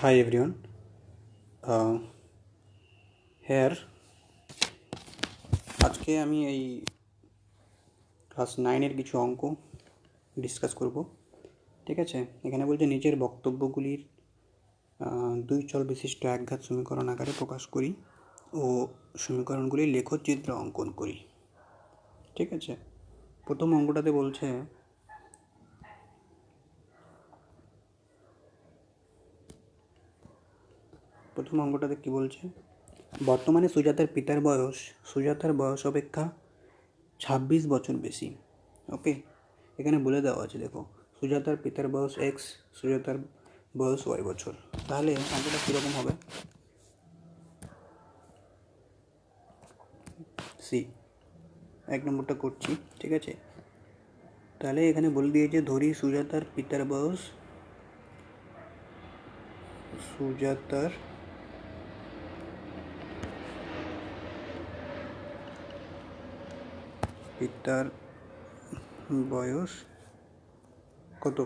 Hi everyone. Uh, here আজকে আমি এই ক্লাস 9-এর কিছু অঙ্ক ডিসকাস করব। ঠিক আছে, এখানে বলছে নিচের বক্তব্যগুলির দুই চল বিশিষ্ট একঘাত সমীকরণ আকারে প্রকাশ করি ও সমীকরণগুলি লেখচিত্র অঙ্কন করি। ঠিক আছে, প্রথম অঙ্কটাতে বলছে কি বলছে, বর্তমানে সুজাতার বয়স অপেক্ষা 26 বছর বেশি। ওকে, এখানে বলে দেওয়া আছে, দেখো সুজাতার পিতার বয়স এক্স, সুজাতার বয়স ওয়াই বছর। তাহলে অঙ্কটা কীরকম হবে? সি এক নম্বরটা করছি। ঠিক আছে, তাহলে এখানে বলে দিয়েছে ধরি সুজাতার পিতার বয়স কত?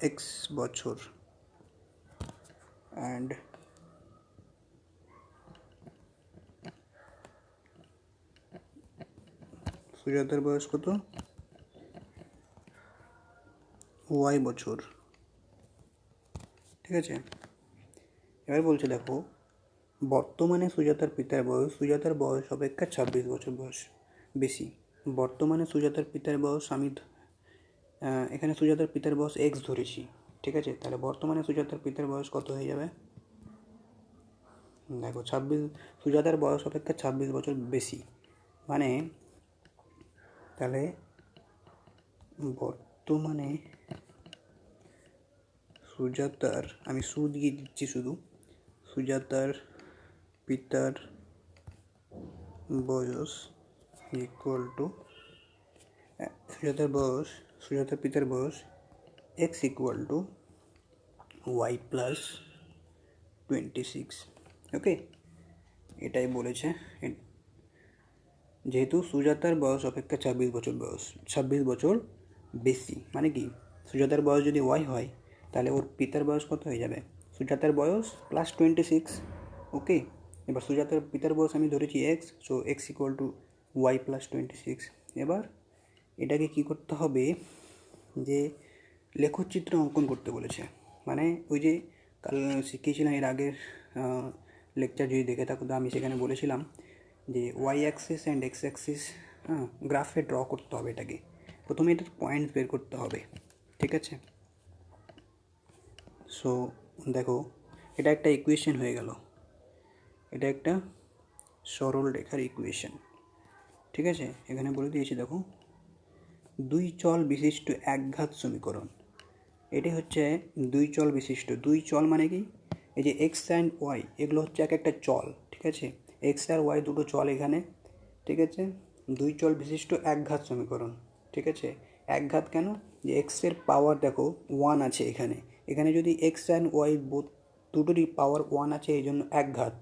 এক্স বছর, অ্যান্ড সুজাতার বয়স কত? ওয়াই বছর। ঠিক আছে, এবার বলছে দেখো বর্তমানে সুজাতার বয়স অপেক্ষা 26 বছর বেশি। বর্তমানে সুজাতার পিতার বয়স এখানে সুজাতার পিতার বয়স এক্স ধরেছি। ঠিক আছে, তাহলে বর্তমানে সুজাতার পিতার বয়স কত হয়ে যাবে? দেখো সুজাতার বয়স অপেক্ষা 26 বছর বেশি, মানে তাহলে বর্তমানে সুজাতার, আমি দিয়ে দিচ্ছি শুধু, সুজাতার পিতার বয়স ইকুয়াল টু সুজাতার পিতার বয়স X equal to Y plus 26। Okay, এটাই বলেছে। যেহেতু সুজাতার বয়স অপেক্ষা 26 বছর বেশি, মানে কি সুজাতার বয়স যদি ওয়াই হয় তাহলে ওর পিতার বয়স কত হয়ে যাবে? সুজাতার বয়স প্লাস 26। ওকে, এবার সুজাতার পিতার বয়স আমি ধরেছি এক্স, so X equal to Y plus 26। এবার এটাকে কি করতে হবে, যে লেখচিত্র অঙ্কন করতে বলেছে। মানে ওই যে কাল শিখিয়েছিলাম এর আগের লেকচার যদি দেখে থাকো, তো আমি সেখানে বলেছিলাম যে Y axis and X axis গ্রাফে ড্র করতে হবে। এটাকে প্রথমে এটার পয়েন্ট বের করতে হবে। ঠিক আছে, সো দেখো এটা একটা ইকুয়েশন হয়ে গেল, এটা একটা সরল রেখার ইকুয়েশন। ঠিক আছে, এখানে বলে দিয়েছি দেখো দুই চল বিশিষ্ট একঘাত সমীকরণ। এটি হচ্ছে দুই চল মানে কি, এই যে এক্স অ্যান্ড ওয়াই এগুলো হচ্ছে এক একটা চল। ঠিক আছে, এক্স আর ওয়াই দুটো চল এখানে। ঠিক আছে, দুই চল বিশিষ্ট একঘাত সমীকরণ। ঠিক আছে, একঘাত কেন? যে এক্সের পাওয়ার দেখো 1 আছে এখানে যদি এক্স অ্যান্ড ওয়াই দুটোরই পাওয়ার 1 আছে, এই জন্য একঘাত।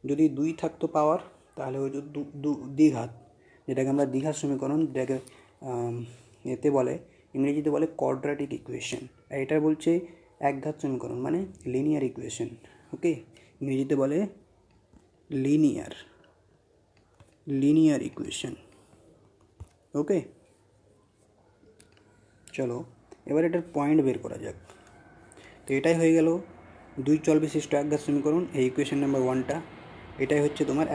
যদি 2 থাকতো পাওয়ার তাহলে হয়তো দ্বিঘাত, যেটাকে আমরা দ্বিঘাত সমীকরণ, যেটাকে এতে বলে, ইংরেজিতে বলে কোয়াড্রেটিক ইকুয়েশন। আর এটা বলছে একঘাত সমীকরণ মানে লিনিয়ার ইকুয়েশন। ওকে, ইংরেজিতে বলে লিনিয়ার ইকুয়েশন। ওকে, চলো এবার এটার পয়েন্ট বের করা যাক। তো এটাই হয়ে গেল দুই চল বিশিষ্ট একঘাত সমীকরণ, এই ইকুয়েশন নাম্বার 1টা। এটাই হচ্ছে তোমার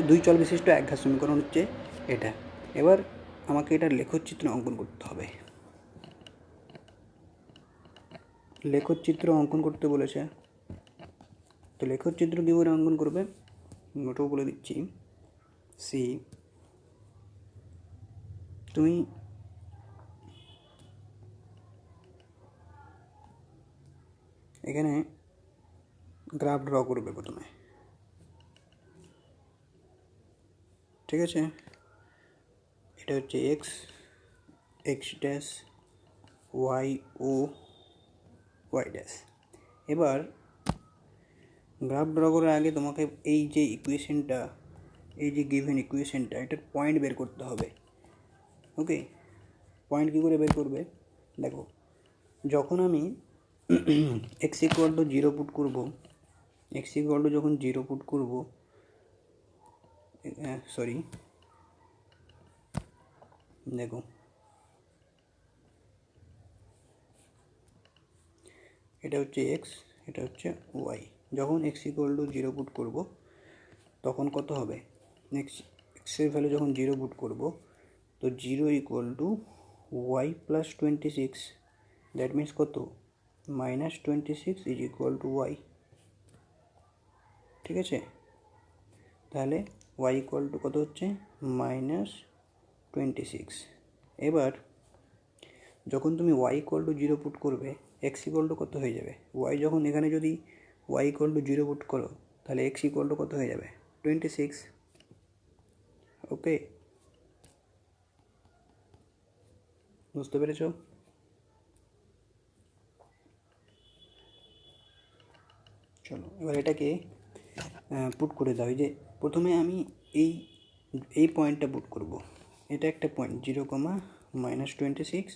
দুই চল বিশিষ্ট একঘাত সমীকরণ হচ্ছে এটা। এবার আমাকে এটার লেখচিত্র অঙ্কন করতে হবে। লেখচিত্র অঙ্কন করতে বলেছে, তো লেখচিত্র কী করে অঙ্কন করবে ওটাও বলে দিচ্ছি। সি, তুমি এখানে গ্রাফ ড্র করবে প্রথমে। ঠিক আছে, এটা হচ্ছে এক্স ড্যাশ, ওয়াই ও ওয়াই ড্যাশ। এবার গ্রাফ ড্র করার আগে তোমাকে এই যে ইকুয়েশনটা, এই যে গিভেন ইকুয়েশনটা, এটার পয়েন্ট বের করতে হবে। ওকে, পয়েন্ট কী করে বের করবে? দেখো যখন আমি x equal to zero put করবো, এক্স ইকুয়াল টু যখন জিরো পুট করবো, সরি দেখো এটা হচ্ছে এক্স, এটা হচ্ছে ওয়াই। যখন x equal to zero put করবো তখন কত হবে, এক্সের ভ্যালু যখন জিরো পুট করবো তো zero equal to Y plus 26, that means কত, -26 ইজ ইকুয়াল টু ওয়াই। ঠিক আছে, তাহলে ওয়াই ইকুয়াল টু কত হচ্ছে -26। এবার যখন তুমি y equal to zero put করবে এক্স ইকুয়াল টু কত হয়ে যাবে, ওয়াই যখন এখানে যদি y equal to zero put করো তাহলে এক্স ইকুয়াল টু কত হয়ে যাবে 26। ওকে, বুঝতে পেরেছ? চলো এবার এটাকে পুট করে দাও। এই যে প্রথমে আমি এই পয়েন্টটা পুট করব, এটা একটা পয়েন্ট 0, -26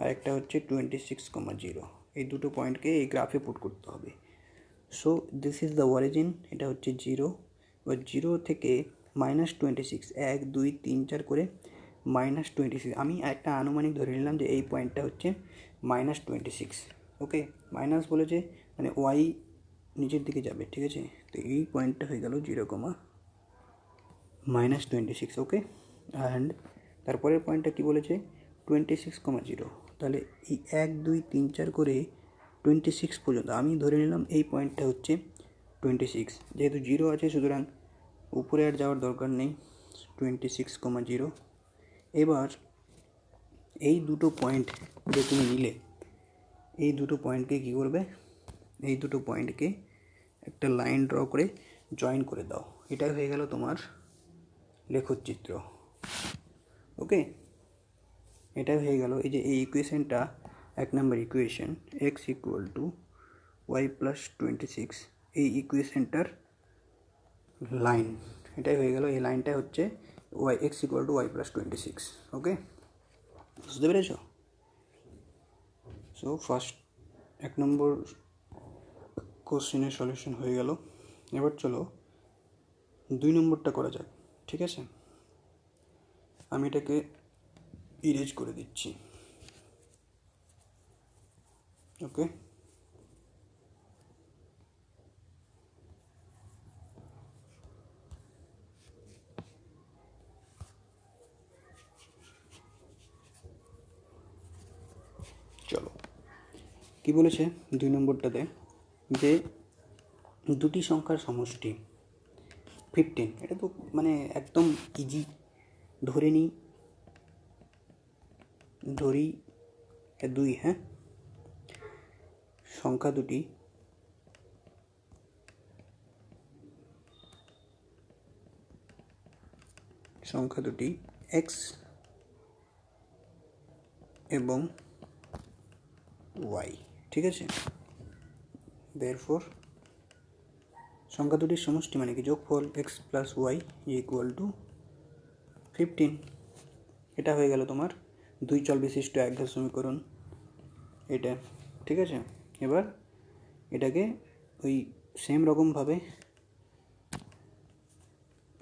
আর একটা হচ্ছে 26, 0। এই দুটো পয়েন্টকে এই গ্রাফে পুট করতে হবে। So this is the origin, এটা হচ্ছে 0। এবার 0 থেকে -26, 1 2 3 4 করে -26, আমি একটা আনুমানিক ধরে নিলাম যে এই পয়েন্টটা হচ্ছে -26। ওকে, মাইনাস বলেছে মানে ওয়াই নিচের দিকে যাবে, ঠিক আছে? তো এই পয়েন্টটা হয়ে গেল 0, -26। ওকে, অ্যান্ড তারপরের পয়েন্টটা কী বলেছে 26, 0। তাহলে এই 1 2 3 4 করে 26 পর্যন্ত আমি ধরে নিলাম এই পয়েন্টটা হচ্ছে 26। যেহেতু 0 আছে সুতরাং উপরে আর যাওয়ার দরকার নেই, 26, 0। এবার এই দুটো পয়েন্ট যে তুমি নিলে এই দুটো পয়েন্টকে কী করবে, এই দুটো পয়েন্টকে একটা লাইন ড্র করে জয়েন করে দাও। এটাই হয়ে গেল তোমার লেখচিত্র। ওকে, এটাই হয়ে গেল এই যে এই ইকুয়েশনটা 1 নম্বর ইকুয়েশন, x equal to Y plus 26, এই ইকুয়েশনটার লাইন এটাই হয়ে গেল। এই লাইনটা হচ্ছে y x equal to Y plus 26। Okay, বুঝতে পেরেছ? সো ফার্স্ট 1 নম্বর কোশ্চেনের সলিউশন হয়ে গেল। এবার চলো 2 নম্বরটা করা যাক। ঠিক আছে, আমি এটাকে ইরেজ করে দিচ্ছি। ওকে, চলো কি বলেছে 2 নম্বরটাতে, যে দুটি সংখ্যার সমষ্টি 15, এটা তো মানে একদম ইজি, ধরি 2, হ্যাঁ, সংখ্যা দুটি এক্স এবং ওয়াই। ঠিক আছে, দেয়ারফর সংখ্যা দুটির সমষ্টি মানে কি যোগফল x plus y equal to 15। এটা হয়ে গেল তোমার 2 চল বিশিষ্ট একঘেয়ে সমীকরণ এটা। ঠিক আছে, এবার এটাকে ওই সেম রকমভাবে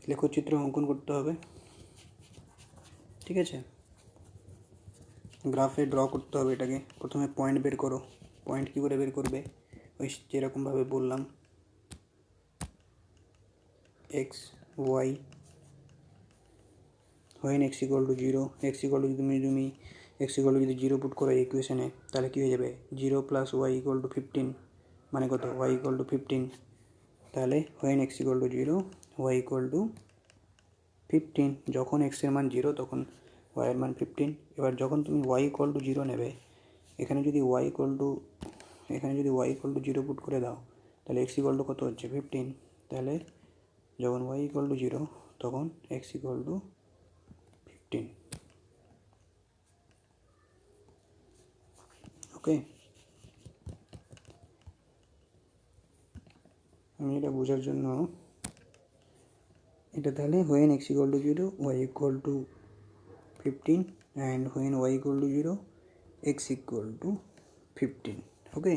লেখচিত্র অঙ্কন করতে হবে। ঠিক আছে, গ্রাফে ড্র করতে হবে এটাকে। প্রথমে পয়েন্ট বের করো। পয়েন্ট কী করে বের করবে, ওই যেরকমভাবে বললাম, x y when x equal to 0, x equal to তুমি এক্স ইকুয়াল টু যদি 0 পুট করো ইকুয়েশনে তাহলে কী হয়ে যাবে 0 প্লাস ওয়াই ইকুয়াল টু 15, মানে কত, ওয়াই ইকুয়াল টু 15। তাহলে when x equal to 0 y equal to 15, যখন এক্সের মান 0 তখন ওয়াইয়ের মান 15। এবার যখন তুমি ওয়াই ইকুয়াল টু 0 নেবে, এখানে যদি ওয়াই ইকুয়াল টু 0 পুট করে দাও তাহলে এক্স ইকুয়াল টু কত হচ্ছে 15। তাহলে যখন ওয়াই ইকুয়াল টু 0 তখন এক্স ইকুয়াল টু 15। ওকে, আমি এটা বোঝার জন্য এটা তাহলে when x equal to 0 y equal to 15 and when y equal to 0 x equal to 15। Okay,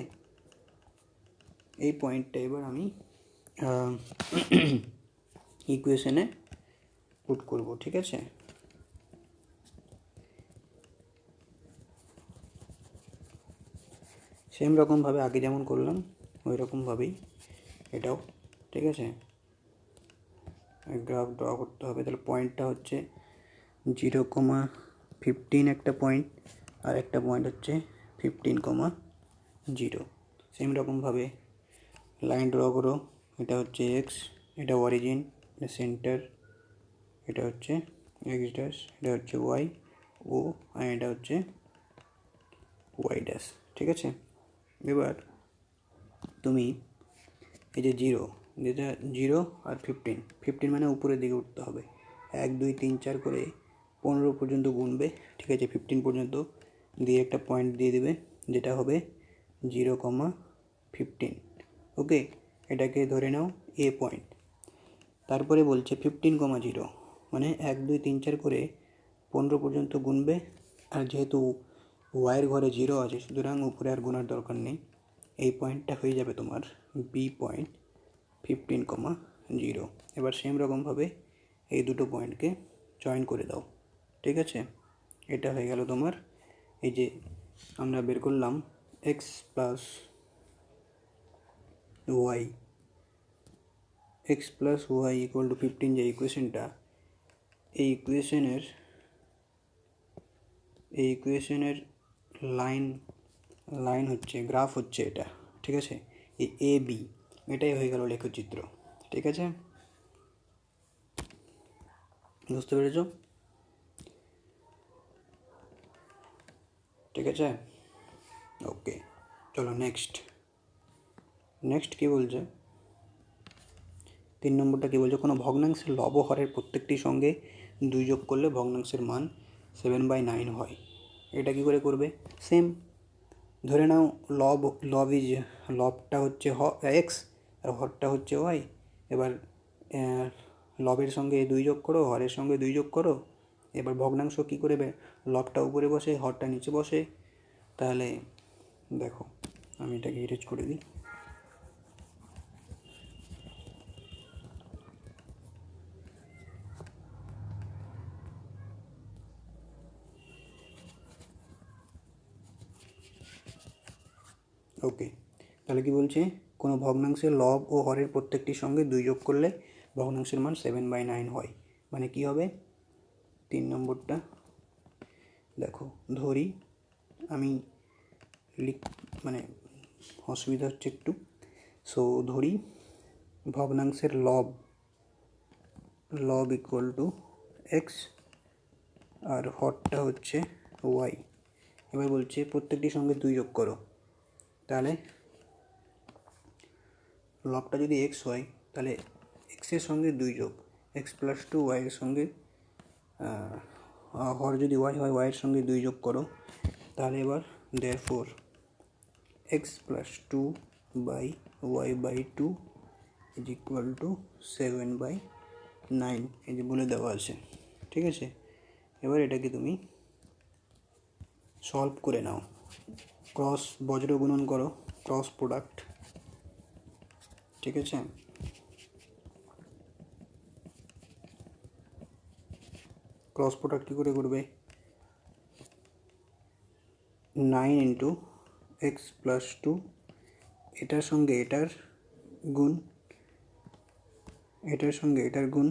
এই পয়েন্টটা এবার আমি ইকুয়েশনে পুট করব। ঠিক আছে, সেম রকমভাবে আগে যেমন করলাম ওই রকমভাবেই এটাও। ঠিক আছে, গ্রাফ ড্র করতে হবে। তাহলে পয়েন্টটা হচ্ছে 0,15 একটা পয়েন্ট, আর একটা পয়েন্ট হচ্ছে 15,0। সেম রকমভাবে লাইন ড্র করো। এটা হচ্ছে এক্স, এটা অরিজিন, এটা সেন্টার, এটা হচ্ছে এক্স ড্যাশ, এটা হচ্ছে ওয়াই ও, আর এটা হচ্ছে ওয়াই ড্যাশ। ঠিক আছে, এবার তুমি এই যে যেটা 0 আর 15 মানে উপরের দিকে উঠতে হবে। 1 2 3 4 করে 15 পর্যন্ত গুনবে। ঠিক আছে, 15 পর্যন্ত দিয়ে একটা পয়েন্ট দিয়ে দেবে, যেটা হবে 0,15। ওকে, এটাকে ধরে নাও এ পয়েন্ট। তারপরে বলছে 15,0 মানে 1 2 3 4 করে 15 পর্যন্ত গুনবে। আর যেহেতু ওয়াইয়ের ঘরে 0 আছে, সুতরাং উপরে আর গোনার দরকার নেই। এই পয়েন্টটা হয়ে যাবে তোমার বি পয়েন্ট 15,0। এবার সেম রকমভাবে এই দুটো পয়েন্টকে জয়েন করে দাও। ঠিক আছে, এটা হয়ে গেল তোমার। এই যে আমরা বের করলাম x plus y equal to 15, যে ইকুয়েশনটা, এই ইকুয়েশনের লাইন হচ্ছে, গ্রাফ হচ্ছে এটা। ঠিক আছে, এই এ বি, এটাই হয়ে গেল লেখচিত্র। ঠিক আছে, বুঝতে পেরেছ? ঠিক আছে, ওকে, চলো নেক্সট কী বলছে? 3 নম্বরটা কী বলছে? কোনো ভগ্নাংশের লব ও হরের প্রত্যেকটির সঙ্গে 2 যোগ করলে ভগ্নাংশের মান 7/9 হয়। এটা কী করে করবে? সেম, ধরে নাও লবটা হচ্ছে এক্স আর হরটা হচ্ছে ওয়াই। এবার লবের সঙ্গে 2 যোগ করো, হরের সঙ্গে 2 যোগ করো। এবার ভগ্নাংশ কী করে? লবটা উপরে বসে, হরটা নিচে বসে। তাহলে দেখো, আমি এটাকে ইরেজ করে দিই। ওকে, তাহলে কি বলছে? কোনো ভগ্নাংশের লব ও হরের প্রত্যেকটির সঙ্গে 2 যোগ করলে ভগ্নাংশের মান 7/9 হয়। মানে কি হবে? 3 নম্বরটা দেখো, ধরি আমি মানে অসুবিধা হচ্ছে একটু। সো ধরি ভগ্নাংশের লব ইকুয়াল টু এক্স আর হরটা হচ্ছে ওয়াই। এবার বলছে প্রত্যেকটির সঙ্গে 2 যোগ করো। তাহলে লবটা যদি এক্স হয়, তাহলে এক্সের সঙ্গে 2 যোগ, এক্স প্লাস 2, ওয়াইয়ের সঙ্গে হর যদি ওয়াই হয়, ওয়াইয়ের সঙ্গে 2 যোগ করো। তাহলে এবার therefore x plus 2 by y by 2 is equal to 7/9, এই যে বলে দেওয়া আছে। ঠিক আছে, এবার এটাকে তুমি সলভ করে নাও। বজ্র গুণন করো, ক্রস প্রোডাক্ট। ঠিক আছে, ক্রস প্রোডাক্ট কী করে করবে? 9 ইন্টু এক্স প্লাস 2, এটার সঙ্গে এটার গুণ, এটার সঙ্গে এটার গুণ,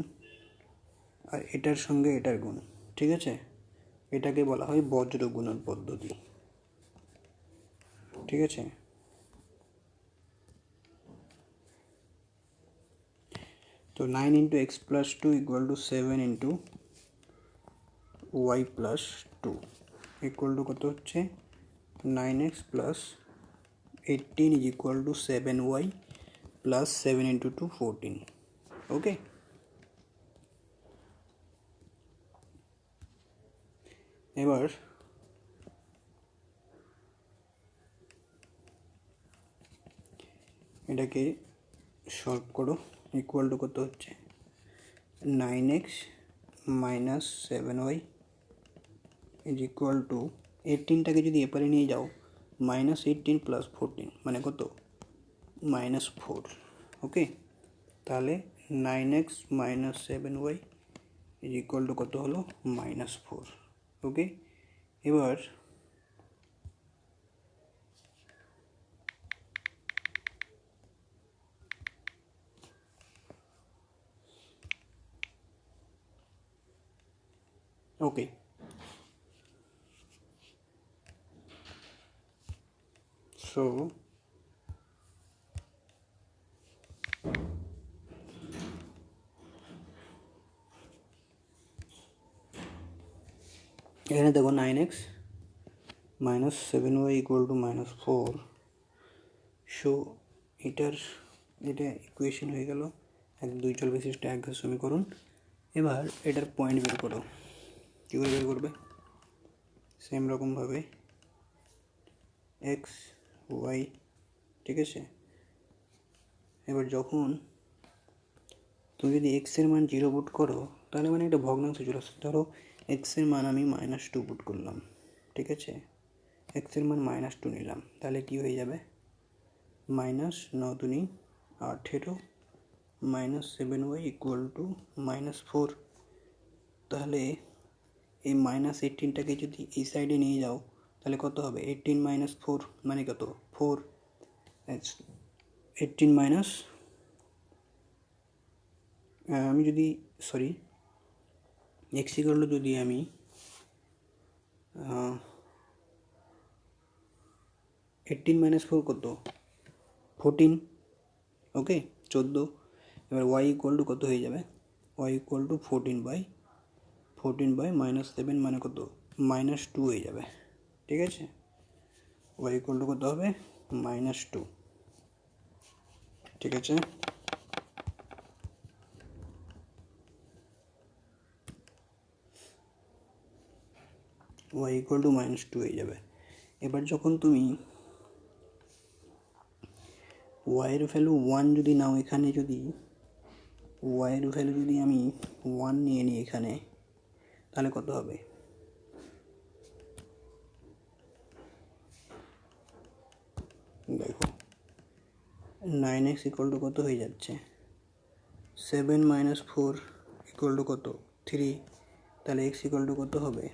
আর এটার সঙ্গে এটার গুণ। ঠিক আছে, এটাকে বলা হয় বজ্র গুণন পদ্ধতি। ঠিক আছে, তো 9 into x plus 2 equal to 7 into y plus 2 equal to কত হচ্ছে? 9x plus 18 is equal to 7y plus 7 into 2 14। Okay, এবার এটাকে সলভ করো। ইকুয়াল টু কত হচ্ছে? 9x minus 7y is equal to 18টাকে যদি এপারে নিয়ে যাও, -18 + 14 মানে কত, -4। ওকে, তাহলে 9x - 7y = কত হলো, -4। ওকে, এবার ওকে, সো এখানে দেখো 9x - 7y = -4। সো এটা ইকুয়েশন হয়ে গেল এক দুই চল বিশিষ্ট একঘেয়ে সমীকরণ। এবার এটার পয়েন্ট বের করো। কী করে বের করবে, সেম রকমভাবে এক্স ওয়াই, ঠিক আছে। এবার যখন তুমি যদি এক্সের মান 0 পুট করো, তাহলে মানে একটা ভগ্নাংশ চলে আসছে। ধরো এক্সের মান আমি -2 পুট করলাম, ঠিক আছে, এক্সের মান -2 নিলাম, তাহলে কি হয়ে যাবে, -9 দুনি 18 -7y = -4। তাহলে এই -18টাকে যদি এই সাইডে নিয়ে যাও, তাহলে কত হবে, 18 - 4 মানে কত, 4। 18 আমি যদি সরি এক্স ইকুয়াল যদি আমি 18 - 4 কত, 14। ওকে, 14। এবার ওয়াই ইকুয়াল টু কত হয়ে যাবে, ওয়াই ইকুয়াল টু 14/- 7 মানে কত, -2 হয়ে যাবে, ঠিক আছে। ওয়াই ইকুয়াল টু কত হবে, -2, ঠিক আছে। ওয়াই ইকুয়াল টু -2 হয়ে যাবে। এবার যখন তুমি ওয়াইয়ের ভ্যালু 1 যদি নাও, এখানে যদি ওয়াইয়ের ভ্যালু যদি আমি 1 নিয়ে নিই এখানে, তাহলে কত হবে, দেখো 9x = কত হয়ে যাচ্ছে, 7 - 4 = কত, 3। তাহলে x = কত হবে,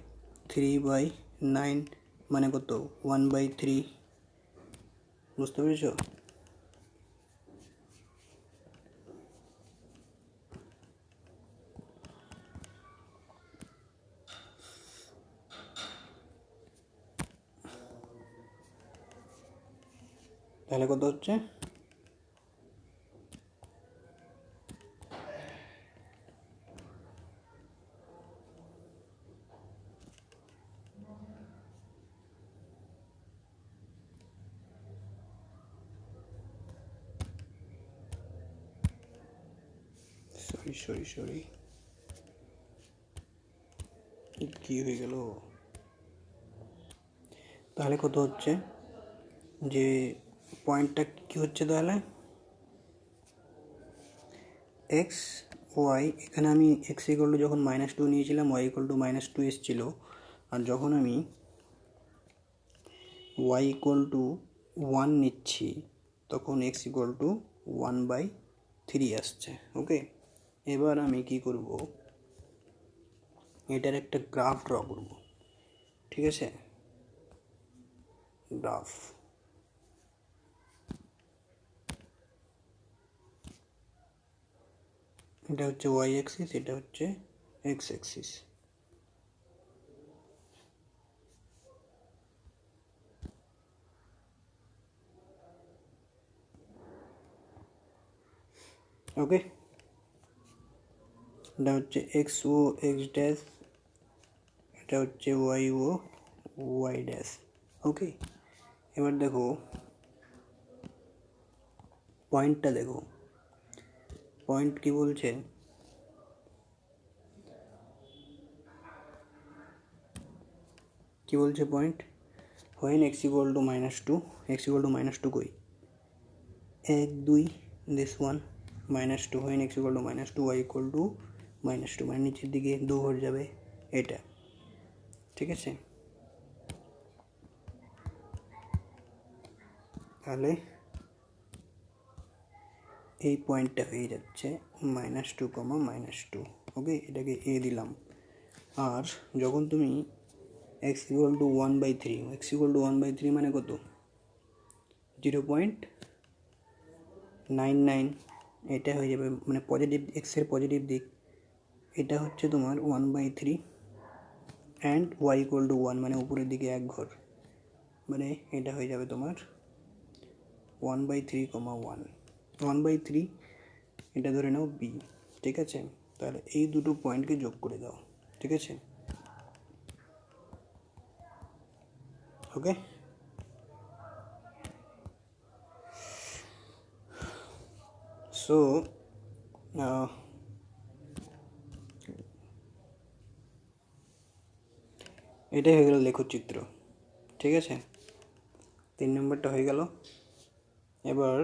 3/9 মানে কত, 1/3। বুঝতে পেরেছ? তাহলে কত হচ্ছে, সরি কি হয়ে গেল, তাহলে কত হচ্ছে, যে পয়েন্টটা কি হচ্ছে, তাহলে এক্স ওয়াই, এখানে আমি এক্স ইকুয়াল টু যখন -2 নিয়েছিলাম, ওয়াই ইকুয়াল টু -2 এসেছিলো। আর যখন আমি ওয়াই ইকুয়াল টু 1 নিচ্ছি, তখন এক্স ইকুয়াল টু 1/3 আসছে। ওকে, এবার আমি কি করব, এটার একটা গ্রাফ ড্র করব, ঠিক আছে। গ্রাফ, এটা হচ্ছে ওয়াই অ্যাক্সিস, এটা হচ্ছে এক্স অ্যাক্সিস। ওকে, এটা হচ্ছে এক্স ও এক্স ড্যাশ, এটা হচ্ছে ওয়াই ও ওয়াই ড্যাশ। ওকে, এবার দেখো পয়েন্টটা, দেখো পয়েন্ট কি বলছে, পয়েন্ট হোয়েন x = -2, x = -2 কই, 1 2 this one, -2 when x = -2, y = -2 মানে নিচের দিকে 2 হয়ে যাবে এটা, ঠিক আছে। তাহলে এই পয়েন্টটা হয়ে যাচ্ছে -2, ওকে, এটাকে এ দিলাম। আর যখন তুমি x = 1/3, x = 1/3 মানে কত? 0.99, এটা হয়ে যাবে মানে পজিটিভ, এক্সের পজিটিভ দিক। এটা হচ্ছে তোমার 1/3 অ্যান্ড y = 1 মানে উপরের দিকে 1 ঘর, মানে এটা হয়ে যাবে তোমার 1/3, 1/3, এটা ধরে নাও b, ঠিক আছে? তাহলে এই দুটো পয়েন্টকে যোগ করে দাও, ঠিক আছে? ওকে, সো এটাই হয়ে গেল লেখচিত্র, ঠিক আছে? 3 নম্বরটা হয়ে গেল। এবার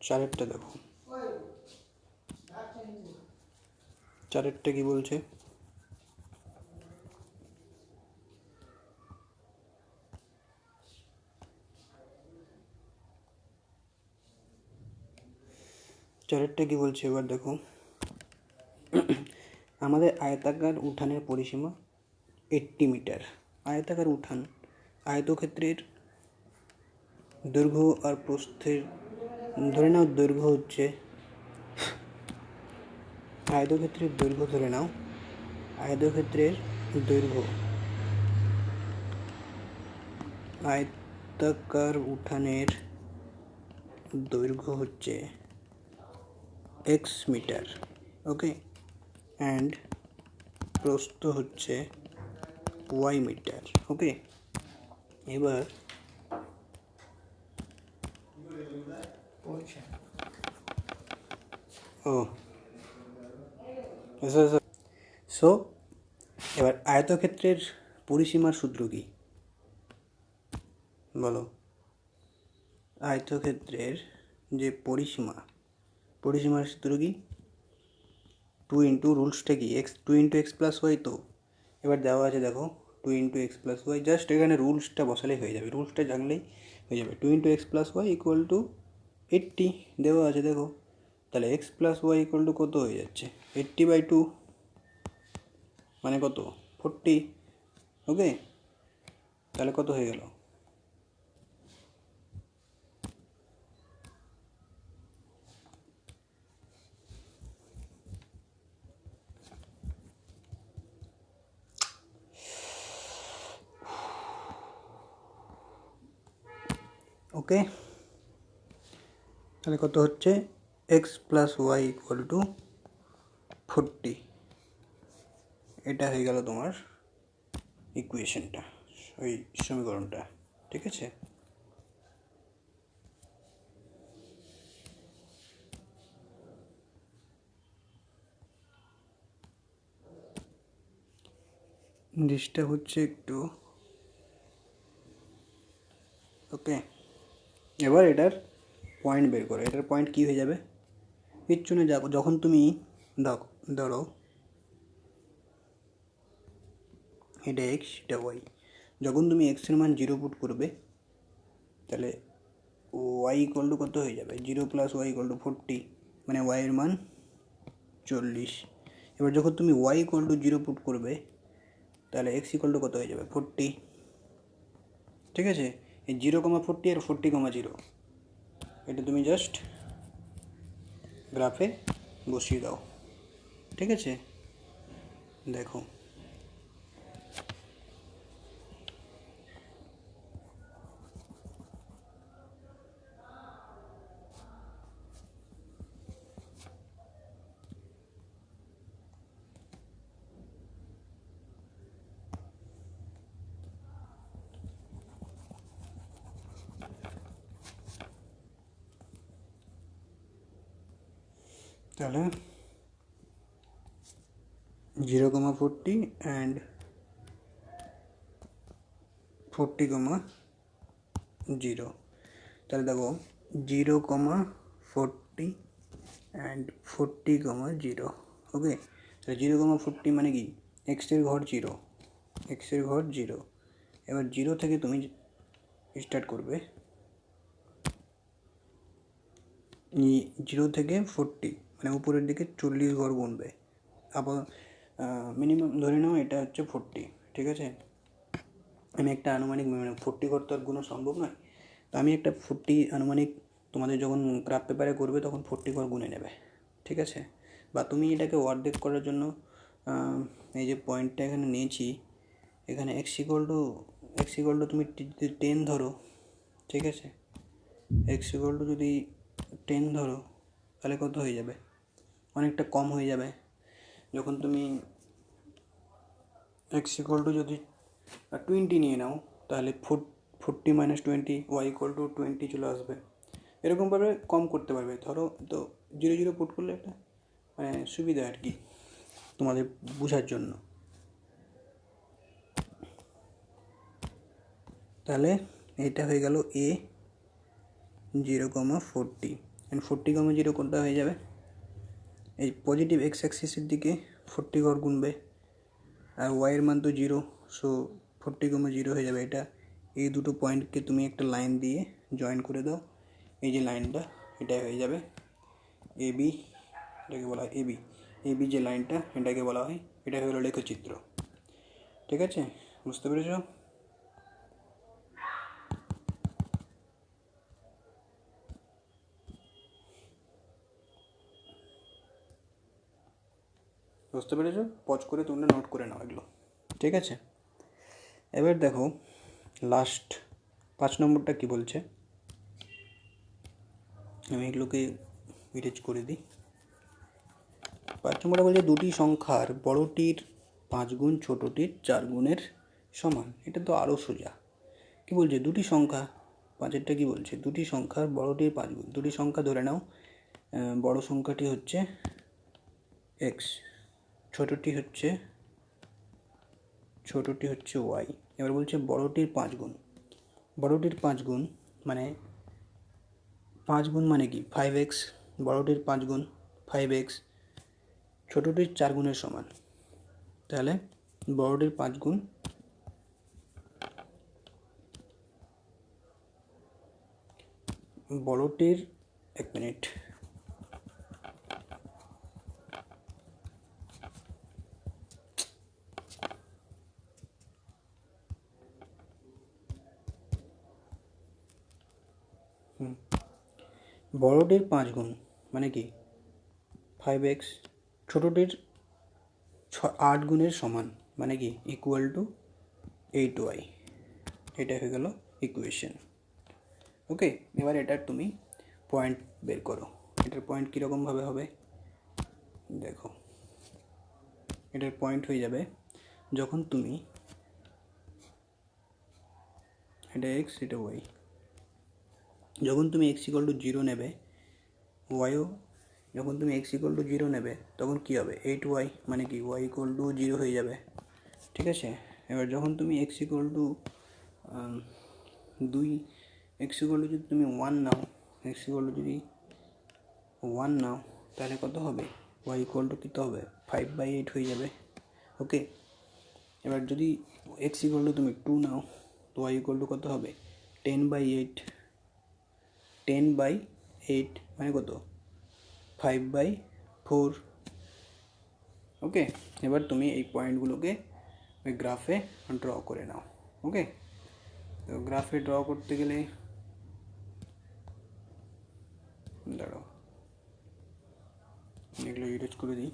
4-এরটা দেখো। 4-এরটা কি বলছে? এবার দেখো, আমাদের আয়তাকার উঠানের পরিসীমা 80 মিটার। আয়তাকার উঠান, আয়তক্ষেত্রের দৈর্ঘ্য আর প্রস্থের, ধরে নাও দৈর্ঘ্য হচ্ছে, আয়তক্ষেত্রের দৈর্ঘ্য ধরে নাও, আয়তক্ষেত্রের দৈর্ঘ্য, আয়তাকার উঠানের দৈর্ঘ্য হচ্ছে x মিটার, ওকে, অ্যান্ড প্রস্থ হচ্ছে y মিটার, ওকে। এবার সো এবার আয়তক্ষেত্রের পরিসীমার সূত্র কি বলো? আয়তক্ষেত্রের যে পরিসীমার সূত্র কি? 2 ইন্টু রুলসটা কি, two into x plus y. তো এবার দেওয়া আছে দেখো 2 into x plus y, just এখানে রুলসটা বসালেই হয়ে যাবে, রুলসটা জানলেই হয়ে যাবে। 2 into x plus y equal to 80 দেওয়া আছে দেখো। তাহলে x plus y equal to কত হয়ে যাচ্ছে? 80/2 মানে কত? 40, ওকে। তাহলে কত হয়ে গেল? ওকে, তাহলে কত হচ্ছে? X plus y equal to 40, এটা হয়ে গেল তোমার ইকুয়েশনটা, ওই সমীকরণটা, ঠিক আছে? জিনিসটা হচ্ছে একটু, ওকে। এবার এটার পয়েন্ট বের করো। এটার পয়েন্ট কী হয়ে যাবে? কিচ্ছু না, যখন তুমি ধরো এটা এক্স, এটা ওয়াই, যখন তুমি এক্সের মান 0 পুট করবে, তাহলে ওয়াই ইকুয়াল টু কত হয়ে যাবে? 0 প্লাস ওয়াই ইকুয়াল টু 40, মানে ওয়াইয়ের মান 40। এবার যখন তুমি ওয়াই ইকুয়াল টু 0 পুট করবে, তাহলে এক্স ইকুয়াল টু কত হয়ে যাবে? 40, ঠিক আছে? এই 0,40 আর 40,0, এটা তুমি জাস্ট গ্রাফে বসিয়ে দাও, ঠিক আছে? দেখো, তাহলে 0,40 অ্যান্ড 40,0, তাহলে দেখো 0,40 অ্যান্ড 40,0, ওকে। তাহলে 0,40 মানে কি? এক্সের ঘর 0, এবার 0 থেকে তুমি স্টার্ট করবে 0 থেকে 40, মানে উপরের দিকে 40 ঘর গুনবে। আবার মিনিমাম ধরে নাও এটা হচ্ছে 40, ঠিক আছে। আমি একটা আনুমানিক, মানে 40 ঘর তো আর গুণা সম্ভব নয়, তো আমি একটা 40 আনুমানিক, তোমাদের যখন গ্রাফ পেপারে করবে তখন 40 ঘর গুনে নেবে, ঠিক আছে। বা তুমি এটাকে অর্ধেক করার জন্য এই যে পয়েন্টটা এখানে নিয়েছি, এখানে এক্স ইকুয়াল টু তুমি যদি 10 ধরো, ঠিক আছে, এক্স ইকুয়াল টু যদি 10 ধরো, তাহলে কত হয়ে যাবে, অনেকটা কম হয়ে যাবে। যখন তুমি এক্স ইকুয়াল টু যদি 20 নিয়ে নাও, তাহলে 40 মাইনাস 20, ওয়াই ইকুয়াল টু 20 চলে আসবে। এরকমভাবে কম করতে পারবে। ধরো তো 0 পুট করলে একটা মানে সুবিধা আর কি তোমাদের বোঝার জন্য। তাহলে এটা হয়ে গেল এ 0,40, অ্যান্ড 40,0 কোনটা হয়ে যাবে, এই পজিটিভ এক্স অ্যাক্সিসের দিকে 40 ঘর গুনবে, আর ওয়াইয়ের মান তো 0, সো 40,0 হয়ে যাবে। এটা এই দুটো পয়েন্টকে তুমি একটা লাইন দিয়ে জয়েন করে দাও, এই যে লাইনটা, এটাই হয়ে যাবে এবি, এটাকে বলা হয় এবি যে লাইনটা, এটাকে বলা হয়, এটাই হলো লেখচিত্র, ঠিক আছে। বুঝতে পেরেছ? বুঝতে পেরেছো? পজ করে তোমরা নোট করে নাও এগুলো, ঠিক আছে। এবার দেখো লাস্ট 5 নম্বরটা কি বলছে, আমি এগুলোকে ইরেজ করে দিই। 5 নম্বরটা বলছে দুটি সংখ্যার বড়টির 5 গুণ ছোটোটির 4 গুণের সমান। এটা তো আরও সোজা। কি বলছে, দুটি সংখ্যা, 5এরটা কি বলছে, দুটি সংখ্যার বড়টির 5 গুণ। দুটি সংখ্যা ধরে নাও, বড় সংখ্যাটি হচ্ছে এক্স, ছোটোটি হচ্ছে ওয়াই। এবার বলছে বড়টির 5 গুণ। বড়টির 5 গুণ মানে 5 গুণ মানে কি 5x, বড়টির 5 গুণ 5x, ছোটোটির 4 গুণের সমান। তাহলে বড়টির 5 গুণ বড়টির, 1 মিনিট, বড়টির 5 গুণ মানে কি 5x, ছোটোটির 8 গুণের সমান মানে কি ইকুয়াল টু 8y। এটা হয়ে গেল ইকুয়েশন। ওকে, এবার এটার তুমি পয়েন্ট বের করো। এটার পয়েন্ট কীরকমভাবে হবে দেখো, এটার পয়েন্ট হয়ে যাবে যখন তুমি, এটা এক্স এটা ওয়াই, যখন তুমি এক্স ইকুয়াল টু 0 নেবে, ওয়াইও যখন তুমি এক্স ইকুয়াল টু 0 নেবে, তখন কী হবে 8y, মানে কি ওয়াই ইকুয়াল টু 0 হয়ে যাবে, ঠিক আছে। এবার যখন তুমি x equal two 2, x equal to যদি তুমি 1 নাও, এক্স ইকুয়াল টু যদি 1 নাও, তাহলে কত হবে, ওয়াই ইকুয়াল টু কত হবে 5/8 হয়ে যাবে। ওকে, এবার যদি এক্স ইকুয়াল টু তুমি 2 নাও, তো ওয়াই ইকুয়াল টু কত হবে 10/8, 10/8 মানে কত 5/4। ওকে, এবার তুমি এই পয়েন্টগুলোকে ওই গ্রাফে ড্র করে নাও। ওকে, তো গ্রাফে ড্র করতে গেলে দাঁড়াও এগুলো ইরেজ করে দিই।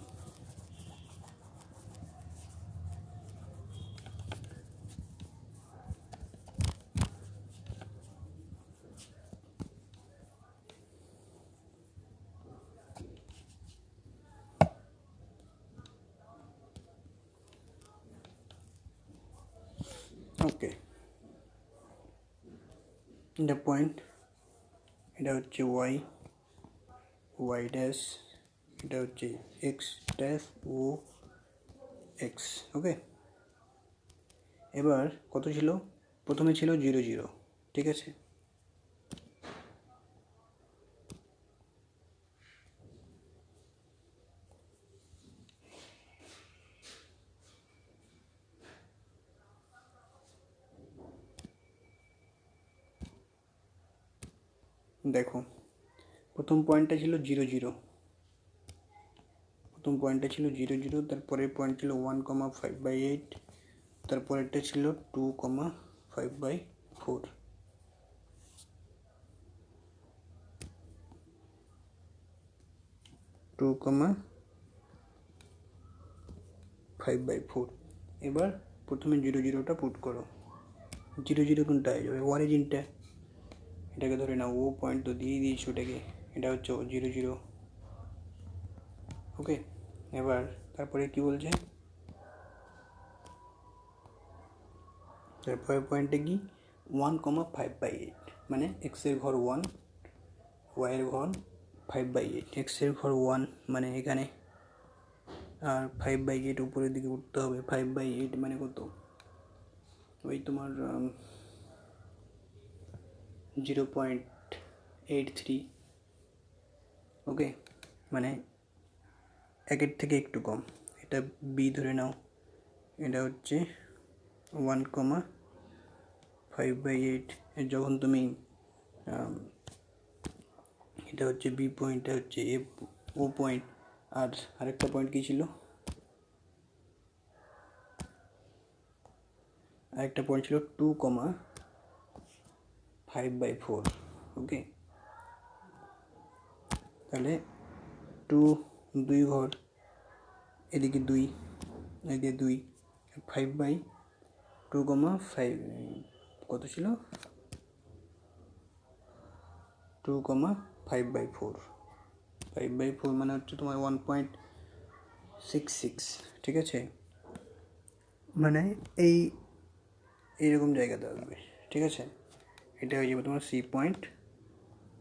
ওকে, এটা পয়েন্ট, এটা হচ্ছে ওয়াই, ওয়াই ড্যাশ, এটা হচ্ছে এক্স ড্যাশ ও এক্স। ওকে, এবার কত ছিল, প্রথমে ছিল 0 0, ঠিক আছে। দেখো প্রথম পয়েন্টটা ছিল 0 0, প্রথম পয়েন্টটা ছিল 0 0, তারপরের পয়েন্ট ছিল 1,5/8, তারপরেরটা ছিল 2,5/4, টু কমা 5/4। এবার প্রথমে 0 0টা পুট করো। 0 0 কোনটা হয়ে যাবে? অরিজিনটা, এটাকে ধরে নাও ও পয়েন্ট তো দিয়ে দিয়েছি ওটাকে, এটা হচ্ছে 0 0। ওকে, এবার তারপরে কি বলছে, তারপরে পয়েন্টে কি 1,5/8, মানে এক্সের ঘর 1, ওয়াইয়ের ঘর 5/8, এক্সের ঘর 1 মানে এখানে, আর 5/8 উপরের দিকে উঠতে হবে। 5/8 মানে কত? ওই তোমার 0.83। ওকে, মানে একের থেকে একটু কম। এটা বি ধরে নাও, এটা হচ্ছে 1,5/8। যখন তুমি এটা হচ্ছে বি পয়েন্ট, এটা হচ্ছে এ ও পয়েন্ট, আর আরেকটা পয়েন্ট কী ছিল? আরেকটা পয়েন্ট ছিল 2,5/4। ওকে, তাহলে 2 2 ঘর, এদিকে 2, এদিকে 2, 5/2,5 কত ছিল? 2,5/4। 5/4 মানে হচ্ছে তোমার 1.66, ঠিক আছে? মানে এইরকম জায়গাতে আসবে, ঠিক আছে? এটা হয়ে যাবে তোমার সি পয়েন্ট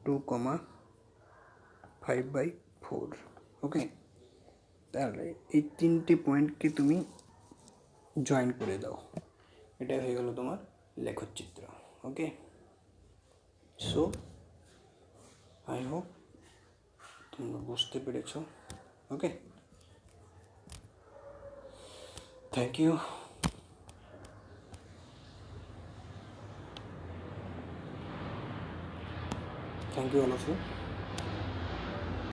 2,5/4। ওকে, তাহলে এই তিনটে পয়েন্টকে তুমি জয়েন করে দাও, এটা হয়ে গেল তোমার লেখচিত্র। ওকে, সো আই হোপ তোমরা বুঝতে পেরেছো। Okay, thank you. Thank you all of you.